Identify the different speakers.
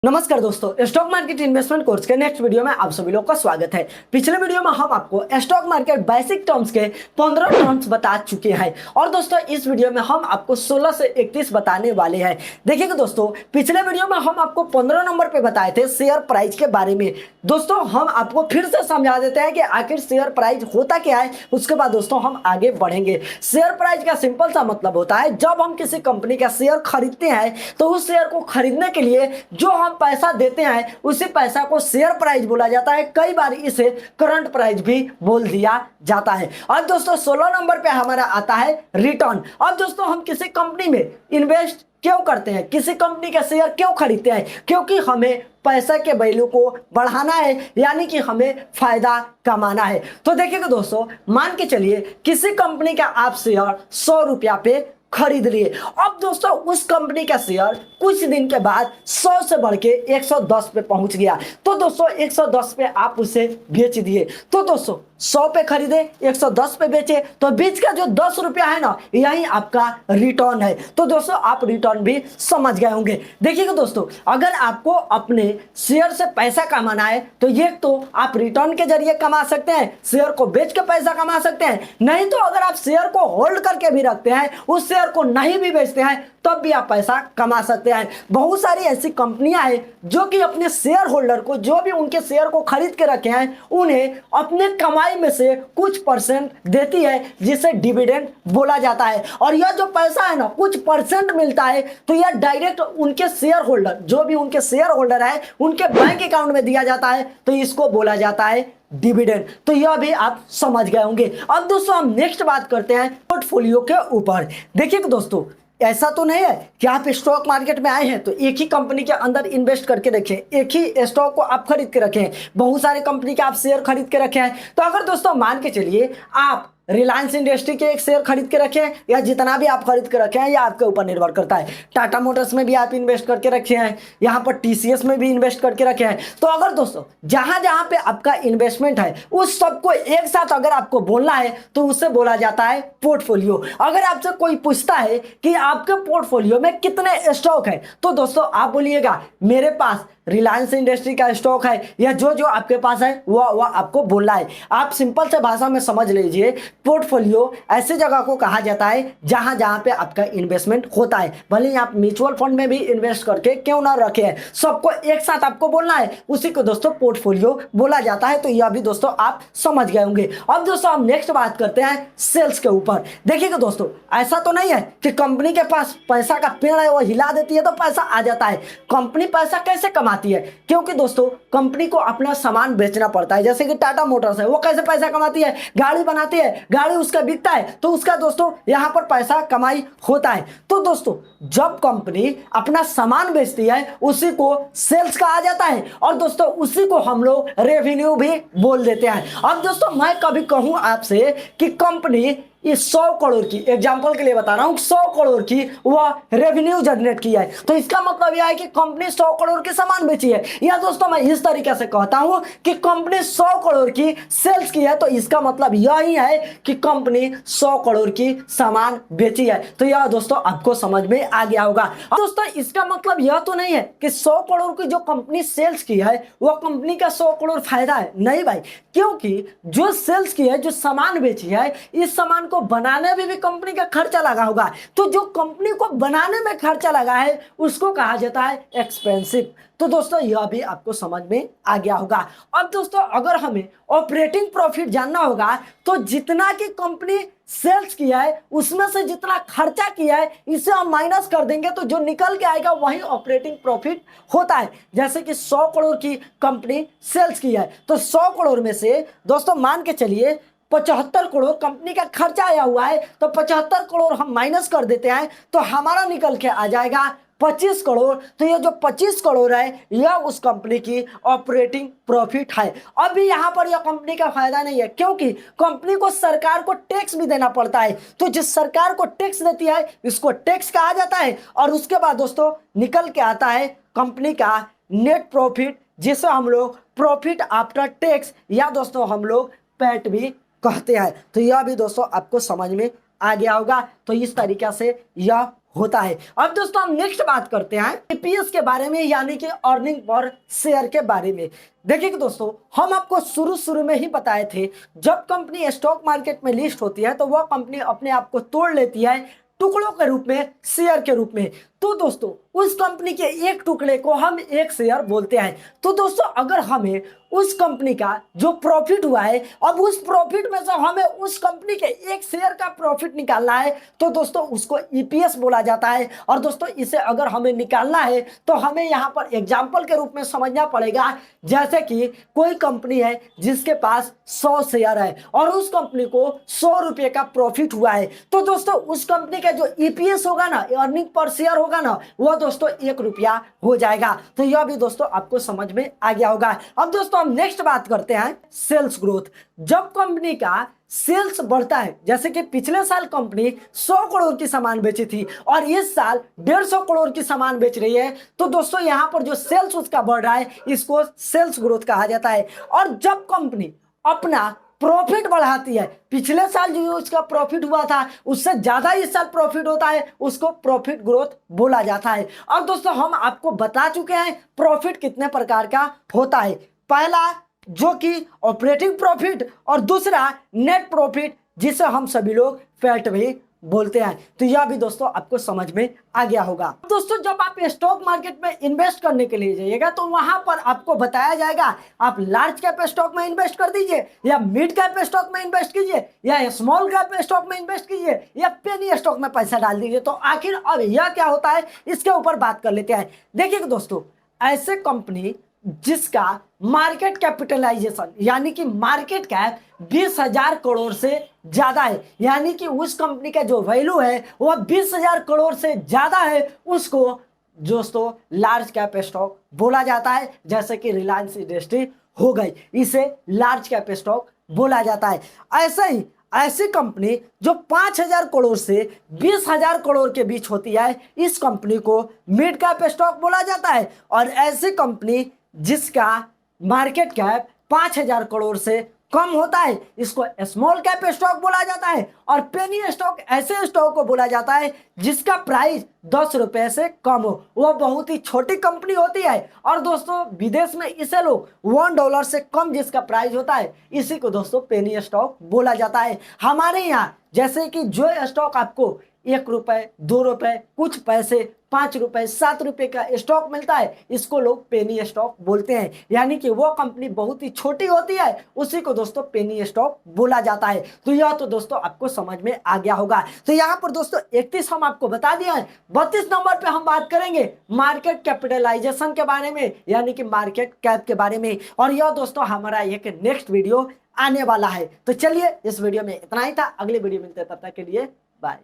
Speaker 1: नमस्कार दोस्तों, stock market investment course के नेक्स्ट वीडियो में आप सभी लोग का स्वागत है। पिछले वीडियो में हम आपको स्टॉक मार्केट बेसिक टर्म्स के 15 टर्म्स बता चुके हैं और दोस्तों इस वीडियो में हम आपको 16 से 31 बताने वाले हैं। देखिए दोस्तों, पिछले वीडियो में हम आपको 15 नंबर पे बताए थे शेयर प्राइस के बारे में। दोस्तों हम आपको फिर से समझा देते हैं कि आखिर शेयर प्राइस होता क्या है, उसके बाद दोस्तों हम आगे बढ़ेंगे। शेयर प्राइस का सिंपल सा मतलब होता है, जब हम किसी कंपनी का शेयर खरीदते हैं तो उस शेयर को खरीदने के लिए जो हम पैसा देते हैं उसी पैसा को शेयर प्राइस बोला जाता है। कई बार इसे करंट प्राइस भी बोल दिया जाता है। अब दोस्तों 16 नंबर पे हमारा आता है रिटर्न। अब दोस्तों हम किसी कंपनी में इन्वेस्ट क्यों करते हैं, किसी कंपनी का शेयर क्यों खरीदते हैं? क्योंकि हमें पैसा के वैल्यू को बढ़ाना है, यानी कि हमें फायदा कमाना है। तो देखिएगा दोस्तों, मान के चलिए किसी कंपनी का आप शेयर 100 रुपया पे खरीद लिए। अब दोस्तों उस कंपनी का शेयर कुछ दिन के बाद 100 से बढ़ के 110 पे पहुंच गया। तो दोस्तों 110 पे आप उसे बेच दिए। तो दोस्तों 100 पे खरीदे, 110 पे बेचे, तो बीच का जो 10 रुपया है ना, यही आपका रिटर्न है। तो दोस्तों आप रिटर्न भी समझ गए होंगे। देखिएगा दोस्तों, अगर आपको अपने शेयर से पैसा कमाना है तो ये तो आप रिटर्न के जरिए कमा सकते हैं, शेयर को बेच के पैसा कमा सकते हैं। नहीं तो अगर आप शेयर को होल्ड करके भी रखते हैं, उस शेयर को नहीं भी बेचते हैं, तब भी आप पैसा कमा सकते हैं। बहुत सारी ऐसी कंपनियां हैं जो कि अपने शेयर होल्डर को, जो भी उनके शेयर को खरीद के रखे हैं, उन्हें अपने कमाई में से कुछ परसेंट देती है, जिसे डिविडेंड बोला जाता है। और यह जो पैसा है ना, कुछ परसेंट मिलता है, तो यह डायरेक्ट उनके शेयर होल्डर, जो भी उनके शेयर होल्डर है, उनके बैंक अकाउंट में दिया जाता है। तो इसको बोला जाता है डिविडेंड। तो यह भी आप समझ गए होंगे। अब दोस्तों हम नेक्स्ट बात करते हैं पोर्टफोलियो के ऊपर। देखिए दोस्तों, ऐसा तो नहीं है कि आप स्टॉक मार्केट में आए हैं तो एक ही कंपनी के अंदर इन्वेस्ट करके रखें, एक ही स्टॉक को आप खरीद के रखें, बहुत सारे कंपनी के आप शेयर खरीद के रखे हैं। तो अगर दोस्तों मान के चलिए आप रिलायंस इंडस्ट्री के एक शेयर खरीद के रखे हैं, या जितना भी आप खरीद के रखे हैं, यह आपके ऊपर निर्भर करता है। टाटा मोटर्स में भी आप इन्वेस्ट करके रखे हैं, यहाँ पर टीसीएस में भी इन्वेस्ट करके रखे हैं। तो अगर दोस्तों जहां जहां पे आपका इन्वेस्टमेंट है उस सबको एक साथ अगर आपको बोलना है तो उससे बोला जाता है पोर्टफोलियो। अगर आपसे कोई पूछता है कि आपके पोर्टफोलियो में कितने स्टॉक है, तो दोस्तों आप बोलिएगा मेरे पास रिलायंस इंडस्ट्री का स्टॉक है, या जो जो आपके पास है वह आपको बोलना है। आप सिंपल से भाषा में समझ लीजिए, पोर्टफोलियो ऐसी जगह को कहा जाता है जहां जहां पे आपका इन्वेस्टमेंट होता है। भले ही आप म्यूचुअल फंड में भी इन्वेस्ट करके क्यों ना रखे हैं, सबको एक साथ आपको बोलना है, उसी को दोस्तों पोर्टफोलियो बोला जाता है। तो यह भी दोस्तों आप समझ गए होंगे। अब दोस्तों हम नेक्स्ट बात करते हैं सेल्स के ऊपर। देखिएगा दोस्तों, ऐसा तो नहीं है कि कंपनी के पास पैसा का पेड़ है, वो हिला देती है तो पैसा आ जाता है। कंपनी पैसा कैसे कमाती है? क्योंकि दोस्तों कंपनी को अपना सामान बेचना पड़ता है। जैसे कि टाटा मोटर्स है, वो कैसे पैसा कमाती है? गाड़ी बनाती है, गाड़ी उसका बिकता है, तो उसका दोस्तों यहां पर पैसा कमाई होता है। तो दोस्तों जब कंपनी अपना सामान बेचती है उसी को सेल्स कहा जाता है, और दोस्तों उसी को हम लोग रेवेन्यू भी बोल देते हैं। अब दोस्तों मैं कभी कहूं आपसे कि कंपनी इस 100 करोड़ की, एग्जांपल के लिए बता रहा हूं, 100 करोड़ की वह रेवेन्यू जनरेट किया है, तो इसका मतलब यह है कि कंपनी 100 करोड़ की सामान बेची है। या दोस्तों मैं इस तरीके से कहता हूं कि कंपनी 100 करोड़ की सेल्स की है, तो इसका मतलब यही है कि कंपनी 100 करोड़ की सामान बेची है। तो यह दोस्तों आपको समझ में आ गया होगा। दोस्तों इसका मतलब यह तो नहीं है कि 100 करोड़ की जो कंपनी सेल्स की है वह कंपनी का 100 करोड़ फायदा है, नहीं भाई। क्योंकि जो सेल्स की है, जो सामान बेची है, इस सामान को बनाने में भी कंपनी का खर्चा लगा होगा। तो जो कंपनी को बनाने में खर्चा लगा है उसको कहा जाता है एक्सपेंसिव। तो दोस्तों यह भी आपको समझ में आ गया होगा। अब दोस्तों अगर हमें ऑपरेटिंग प्रॉफिट जानना होगा तो जितना की कंपनी सेल्स किया है उसमें से जितना खर्चा किया है इसे हम माइनस कर देंगे, तो जो निकल के आएगा वही ऑपरेटिंग प्रॉफिट होता है। जैसे कि 100 करोड़ की कंपनी सेल्स की है, तो 100 करोड़ में से दोस्तों मान के चलिए 75 करोड़ कंपनी का खर्चा आया हुआ है, तो 75 करोड़ हम माइनस कर देते हैं तो हमारा निकल के आ जाएगा 25 करोड़। तो ये जो 25 करोड़ है यह उस कंपनी की ऑपरेटिंग प्रॉफिट है। अभी यहाँ पर यह कंपनी का फायदा नहीं है, क्योंकि कंपनी को सरकार को टैक्स भी देना पड़ता है। तो जिस सरकार को टैक्स देती है इसको टैक्स कहा जाता है। और उसके बाद दोस्तों निकल के आता है कंपनी का नेट प्रॉफिट, जिसे हम लोग प्रॉफिट आफ्टर टैक्स या दोस्तों हम लोग पैट भी कहते हैं। तो यह भी दोस्तों आपको समझ में आ गया होगा। तो इस तरीके से यह होता है। अब दोस्तों हम नेक्स्ट बात करते हैं ईपीएस के बारे में, यानी कि अर्निंग पर शेयर के बारे में। देखिए कि दोस्तों हम आपको शुरू शुरू में ही बताए थे, जब कंपनी स्टॉक मार्केट में लिस्ट होती है तो वह कंपनी अपने आप को तोड़ लेती है टुकड़ों के रूप में, शेयर के रूप में। तो दोस्तों उस कंपनी के एक टुकड़े को हम एक शेयर बोलते हैं। तो दोस्तों अगर हमें उस कंपनी का जो प्रॉफिट हुआ है, अब उस प्रॉफिट में से हमें उस कंपनी के एक शेयर का प्रॉफिट निकालना है, तो दोस्तों उसको ईपीएस बोला जाता है। और दोस्तों इसे अगर हमें निकालना है तो हमें यहाँ पर एग्जाम्पल के रूप में समझना पड़ेगा। जैसे कि कोई कंपनी है जिसके पास 100 शेयर है और उस कंपनी को 100 रुपये का प्रॉफिट हुआ है, तो दोस्तों उस कंपनी का जो ईपीएस होगा ना, अर्निंग पर शेयर होगा ना, वह दोस्तों 1 रुपया हो जाएगा। तो यह भी दोस्तों आपको समझ में आ गया होगा। अब दोस्तों हम नेक्स्ट बात करते हैं सेल्स ग्रोथ। जब कंपनी का सेल्स बढ़ता है, जैसे कि पिछले साल कंपनी 100 करोड़ की सामान बेची थी और इस साल 150 करोड़ की सामान बेच रही है, तो दोस्तों यहां पर जो सेल्स उसका बढ़ रहा है, इसको सेल्स ग्रोथ कहा जाता है। और जब कंपनी अपना प्रॉफिट बढ़ाती है, पिछले साल जो उसका प्रॉफिट हुआ था उससे ज्यादा इस साल प्रॉफिट होता है, उसको प्रॉफिट ग्रोथ बोला जाता है। और दोस्तों हम आपको बता चुके हैं प्रॉफिट कितने प्रकार का होता है। पहला जो कि ऑपरेटिंग प्रॉफिट और दूसरा नेट प्रॉफिट, जिसे हम सभी लोग पैट भी बोलते हैं। तो यह भी दोस्तों आपको समझ में आ गया होगा। दोस्तों जब आप स्टॉक मार्केट में इन्वेस्ट करने के लिए जाइएगा तो वहां पर आपको बताया जाएगा आप लार्ज कैप स्टॉक में इन्वेस्ट कर दीजिए, या मिड कैप स्टॉक में इन्वेस्ट कीजिए, या स्मॉल कैप स्टॉक में इन्वेस्ट कीजिए, या पेनी स्टॉक में पैसा डाल दीजिए। तो आखिर अब यह क्या होता है, इसके ऊपर बात कर लेते हैं। देखिए दोस्तों ऐसे कंपनी जिसका मार्केट कैपिटलाइजेशन यानी कि मार्केट कैप 20,000 करोड़ से ज्यादा है, यानी कि उस कंपनी का जो वैल्यू है वह 20,000 करोड़ से ज्यादा है, उसको दोस्तों लार्ज कैप स्टॉक बोला जाता है। जैसे कि रिलायंस इंडस्ट्री हो गई, इसे लार्ज कैप स्टॉक बोला जाता है। ऐसे ही ऐसी कंपनी जो 5,000 करोड़ से 20,000 करोड़ के बीच होती है, इस कंपनी को मिड कैप स्टॉक बोला जाता है। और ऐसी कंपनी जिसका मार्केट कैप 5,000 करोड़ से कम होता है, इसको स्मॉल कैप स्टॉक बोला जाता है। और पेनी स्टॉक ऐसे स्टॉक को बोला जाता है जिसका प्राइस 10 रुपए से कम हो, वह बहुत ही छोटी कंपनी होती है। और दोस्तों विदेश में इसे लोग $1 से कम जिसका प्राइस होता है, इसी को दोस्तों पेनी स्टॉक बोला जाता है। हमारे यहाँ जैसे कि जो स्टॉक आपको 1 रुपए, 2 रुपए, कुछ पैसे, 5 रुपए, 7 रुपए का स्टॉक मिलता है, इसको लोग पेनी स्टॉक बोलते हैं। यानी कि वो कंपनी बहुत ही छोटी होती है, उसी को दोस्तों पेनी स्टॉक बोला जाता है। तो यह तो दोस्तों आपको समझ में आ गया होगा। तो यहाँ पर दोस्तों 31 हम आपको बता दिया है। 32 नंबर पे हम बात करेंगे मार्केट कैपिटलाइजेशन के बारे में, यानी कि मार्केट कैप के बारे में। और यह दोस्तों हमारा एक नेक्स्ट वीडियो आने वाला है। तो चलिए इस वीडियो में इतना ही था, अगले वीडियो मिलते हैं, तब तक के लिए बाय।